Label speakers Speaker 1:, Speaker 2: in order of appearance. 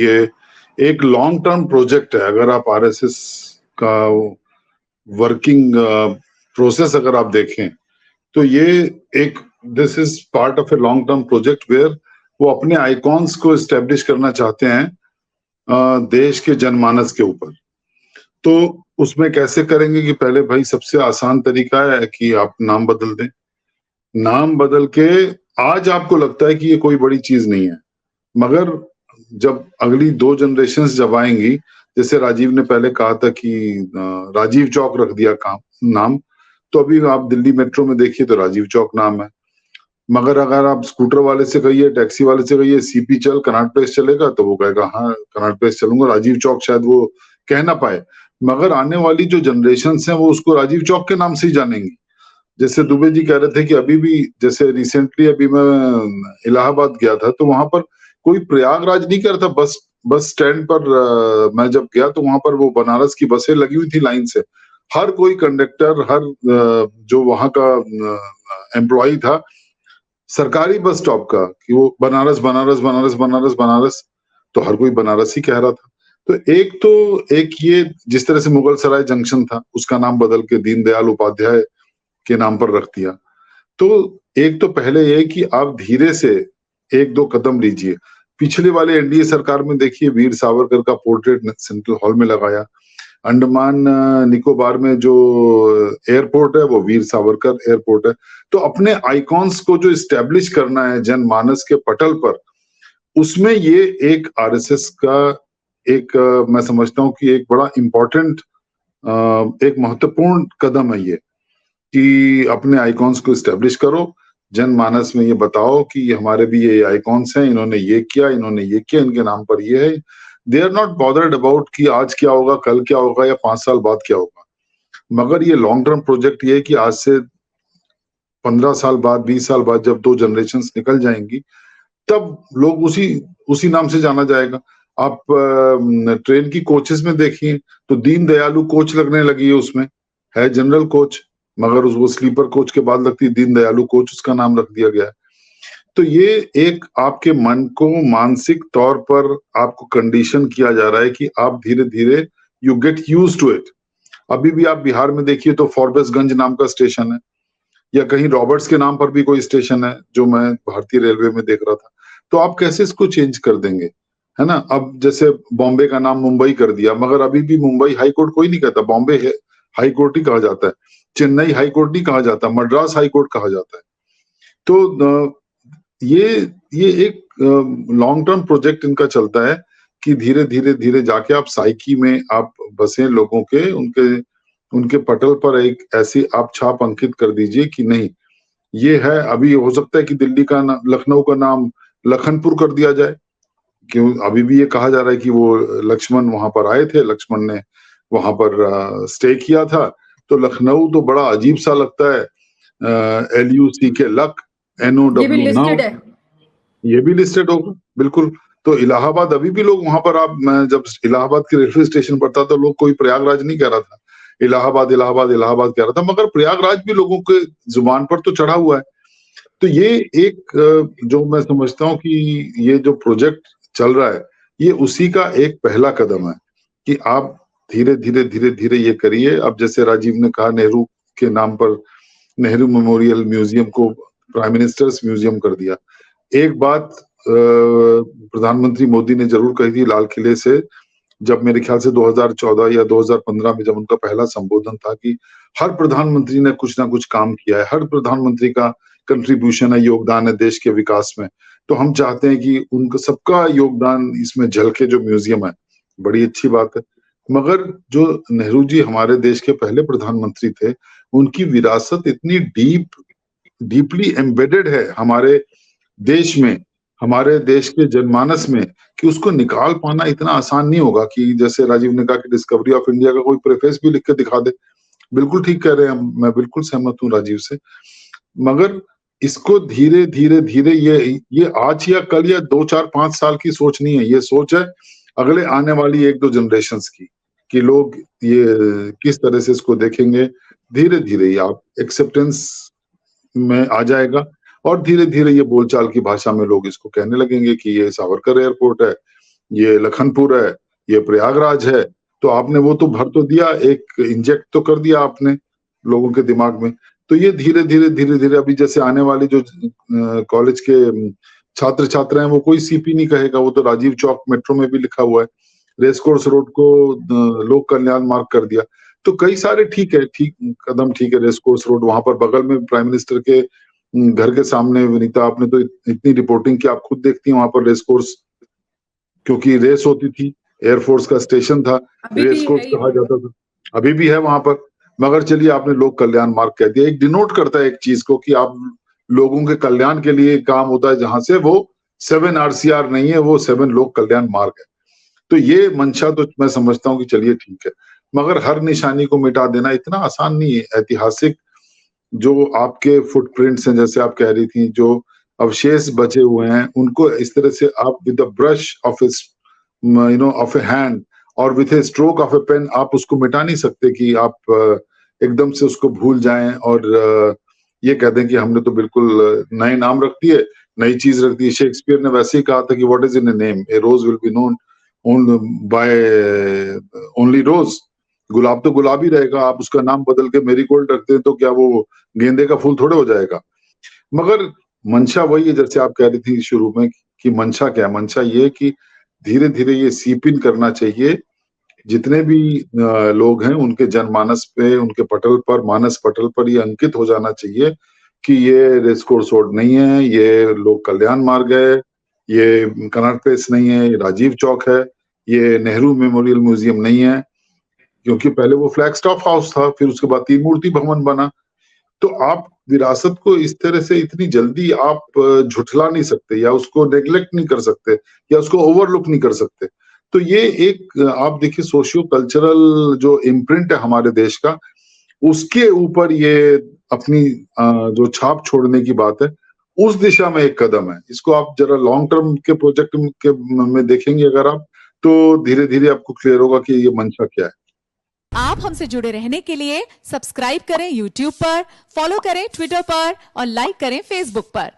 Speaker 1: ये एक long term project है। अगर आप आरएसएस का वर्किंग प्रोसेस अगर आप देखें तो ये एक this is part of a long term project where वो अपने आइकॉन्स को एस्टेब्लिश करना चाहते हैं देश के जनमानस के ऊपर। तो उसमें कैसे करेंगे कि पहले भाई सबसे आसान तरीका है कि आप नाम बदल दें। नाम बदल के आज आपको लगता है कि ये कोई बड़ी चीज नहीं है, मगर जब अगली 2 जनरेशंस जब आएंगी, जैसे राजीव ने पहले कहा था कि राजीव चौक रख दिया नाम, तो अभी आप दिल्ली मेट्रो में देखिए तो राजीव चौक नाम है। मगर अगर आप स्कूटर वाले से कहिए, टैक्सी वाले से कहिए सीपी चल कनॉट प्लेस चलेगा, तो वो कहेगा हाँ कनॉट प्लेस चलूंगा, राजीव चौक शायद वो कह ना पाए। मगर आने वाली जो जनरेशंस हैं वो उसको राजीव चौक के नाम से ही जानेंगी। जैसे दुबे जी कह रहे थे कि अभी भी, जैसे रिसेंटली अभी मैं इलाहाबाद गया था तो वहां पर कोई प्रयागराज नहीं कर था, बस स्टैंड पर मैं जब गया तो वहां पर वो बनारस की बसें लगी हुई थी लाइन से। हर कोई कंडक्टर, हर जो वहां का एम्प्लॉय था सरकारी बस स्टॉप का, कि वो बनारस बनारस बनारस बनारस बनारस, तो हर कोई बनारस ही कह रहा था। तो एक ये जिस तरह से मुगल सराय जंक्शन था उसका नाम बदल के दीनदयाल उपाध्याय के नाम पर रख दिया। तो एक तो पहले ये कि आप धीरे से 1-2 कदम लीजिए। पिछले वाले एनडीए सरकार में देखिए वीर सावरकर का पोर्ट्रेट सेंट्रल हॉल में लगाया। अंडमान निकोबार में जो एयरपोर्ट है वो वीर सावरकर एयरपोर्ट है। तो अपने आइकॉन्स को जो इस्टेब्लिश करना है जनमानस के पटल पर, उसमें ये एक आरएसएस का एक मैं समझता हूँ कि एक बड़ा इम्पोर्टेंट एक महत्वपूर्ण कदम है ये, कि अपने आइकॉन्स को इस्टेब्लिश करो, जनमानस में ये बताओ कि हमारे भी ये आइकॉन्स हैं, इन्होंने ये किया, इन्होंने ये किया, इनके नाम पर ये है। They are not bothered about कि आज क्या होगा, कल क्या होगा या 5 साल बाद क्या होगा। मगर ये लॉन्ग टर्म प्रोजेक्ट ये है कि आज से 15 साल बाद, 20 साल बाद जब 2 जनरेशंस निकल जाएंगी तब लोग उसी नाम से जाना जाएगा। आप ट्रेन की कोचेस में देखिए तो दीन दयालु कोच लगने लगी है, उसमें है जनरल कोच, मगर वो स्लीपर कोच के बाद लगती है दीन दयालु कोच, उसका नाम रख दिया गया है। तो ये एक आपके मन को मानसिक तौर पर आपको कंडीशन किया जा रहा है कि आप धीरे धीरे you get used to it. अभी भी आप बिहार में देखिए तो फॉरबिसगंज नाम का स्टेशन है, या कहीं रॉबर्ट्स के नाम पर भी कोई स्टेशन है जो मैं भारतीय रेलवे में देख रहा था। तो आप कैसे इसको चेंज कर देंगे, है ना। अब जैसे बॉम्बे का नाम मुंबई कर दिया, मगर अभी भी मुंबई हाई कोर्ट कोई नहीं कहता, बॉम्बे हाई कोर्ट ही कहा जाता है, चेन्नई हाई कोर्ट नहीं कहा जाता, मद्रास हाई कोर्ट कहा जाता है। तो ये एक लॉन्ग टर्म प्रोजेक्ट इनका चलता है कि धीरे धीरे धीरे जाके आप साइकी में आप बसे लोगों के, उनके पटल पर एक ऐसी आप छाप अंकित कर दीजिए कि नहीं ये है। अभी हो सकता है कि दिल्ली का लखनऊ का नाम लखनपुर कर दिया जाए, क्यों अभी भी ये कहा जा रहा है कि वो लक्ष्मण वहां पर आए थे, लक्ष्मण ने वहां पर स्टे किया था। तो लखनऊ तो बड़ा अजीब सा लगता है, LUC के लक, NOW नाउ, ये भी लिस्टेड होगा बिल्कुल। तो इलाहाबाद अभी भी लोग वहां पर, मैं जब इलाहाबाद के रेलवे स्टेशन पर था तो लोग कोई प्रयागराज नहीं कह रहा था, इलाहाबाद इलाहाबाद इलाहाबाद कह रहा था, मगर प्रयागराज भी लोगों के जुबान पर तो चढ़ा हुआ है। तो ये एक जो मैं समझता हूँ कि ये जो प्रोजेक्ट चल रहा है ये उसी का एक पहला कदम है कि आप धीरे धीरे धीरे धीरे ये करिए। अब जैसे राजीव ने कहा नेहरू के नाम पर नेहरू मेमोरियल म्यूजियम को प्राइम मिनिस्टर्स म्यूजियम कर दिया। एक बात प्रधानमंत्री मोदी ने जरूर कही थी लाल किले से, जब मेरे ख्याल से 2014 या 2015 में जब उनका पहला संबोधन था, कि हर प्रधानमंत्री ने कुछ ना कुछ काम किया है, हर प्रधानमंत्री का कंट्रीब्यूशन है, योगदान है देश के विकास में। तो हम चाहते हैं कि उनका सबका योगदान इसमें झलके, जो म्यूजियम है बड़ी अच्छी बात है। मगर जो नेहरू जी हमारे देश के पहले प्रधानमंत्री थे, उनकी विरासत इतनी डीपली एम्बेडेड है हमारे देश में, हमारे देश के जनमानस में, कि उसको निकाल पाना इतना आसान नहीं होगा। कि जैसे राजीव ने कहा कि डिस्कवरी ऑफ इंडिया का कोई प्रेफेस भी लिख के दिखा दे, बिल्कुल ठीक कह रहे हैं, मैं बिल्कुल सहमत हूँ राजीव से। मगर इसको धीरे धीरे धीरे ये आज या कल या 2, 4, 5 साल की सोच नहीं है, ये सोच है अगले आने वाली 1-2 जनरेशंस की, कि लोग ये किस तरह से इसको देखेंगे। धीरे धीरे आप एक्सेप्टेंस में आ जाएगा और धीरे धीरे ये बोलचाल की भाषा में लोग इसको कहने लगेंगे कि ये सावरकर एयरपोर्ट है, ये लखनपुर है, ये प्रयागराज है, तो आपने वो तो भर तो दिया, एक इंजेक्ट तो कर दिया आपने लोगों के दिमाग में। तो ये धीरे-धीरे अभी जैसे आने वाले जो कॉलेज के छात्र-छात्रा हैं, वो कोई सीपी नहीं कहेगा, वो तो राजीव चौक मेट्रो में भी लिखा हुआ है। रेस कोर्स रोड को लोक कल्याण मार्ग कर दिया। तो कई सारे ठीक है, कदम ठीक है, रेस कोर्स रोड वहाँ पर बगल में प्राइम मिनिस्टर के घर के सामने। विनीता, आपने तो इतनी रिपोर्टिंग की, आप खुद देखती हैं वहाँ पर रेस कोर्स, क्योंकि रेस होती थी, एयरफोर्स का स्टेशन था, रेस कोर्स कहा जाता था, अभी भी है वहां पर। मगर चलिए, आपने लोक कल्याण मार्ग कह दिया, एक डिनोट करता है एक चीज को कि आप लोगों के कल्याण के लिए काम होता है, जहां से वो 7 आरसीआर नहीं है, वो 7 लोक कल्याण मार्ग है। तो ये मंशा तो मैं समझता हूँ कि चलिए ठीक है, मगर हर निशानी को मिटा देना इतना आसान नहीं है। ऐतिहासिक जो आपके फुटप्रिंट्स हैं, जैसे आप कह रही थी, जो अवशेष बचे हुए हैं, उनको इस तरह से आप with the brush of of a hand और with a stroke of a pen आप उसको मिटा नहीं सकते कि आप एकदम से उसको भूल जाएं और ये कह दें कि हमने तो बिल्कुल नए नाम रख दिए, नई चीज रख दी। शेक्सपियर ने वैसे ही कहा था कि what is in a name, a rose will be known by only rose. गुलाब तो गुलाब ही रहेगा, आप उसका नाम बदल के मेरीगोल्ड रखते हैं तो क्या वो गेंदे का फूल थोड़े हो जाएगा। मगर मंशा वही है, जैसे आप कह रही थी शुरू में कि मंशा क्या है, मंशा ये कि धीरे धीरे ये सीप इन करना चाहिए, जितने भी लोग हैं उनके जनमानस पे, उनके पटल पर, मानस पटल पर ये अंकित हो जाना चाहिए कि ये रेस कोर्स रोड नहीं है, ये लोक कल्याण मार्ग है, ये कनॉट प्लेस नहीं है, ये राजीव चौक है, ये नेहरू मेमोरियल म्यूजियम नहीं है, क्योंकि पहले वो फ्लैग स्टॉप हाउस था, फिर उसके बाद 3 मूर्ति भवन बना। तो आप विरासत को इस तरह से इतनी जल्दी आप झुठला नहीं सकते, या उसको नेग्लेक्ट नहीं कर सकते, या उसको ओवरलुक नहीं कर सकते। तो ये एक आप देखिए, सोशियो कल्चरल जो इम्प्रिंट है हमारे देश का, उसके ऊपर ये अपनी जो छाप छोड़ने की बात है, उस दिशा में एक कदम है। इसको आप जरा लॉन्ग टर्म के प्रोजेक्ट के में देखेंगे अगर आप, तो धीरे धीरे आपको क्लियर होगा कि ये मंशा क्या है।
Speaker 2: आप हमसे जुड़े रहने के लिए सब्सक्राइब करें YouTube पर, फॉलो करें Twitter पर और लाइक करें Facebook पर।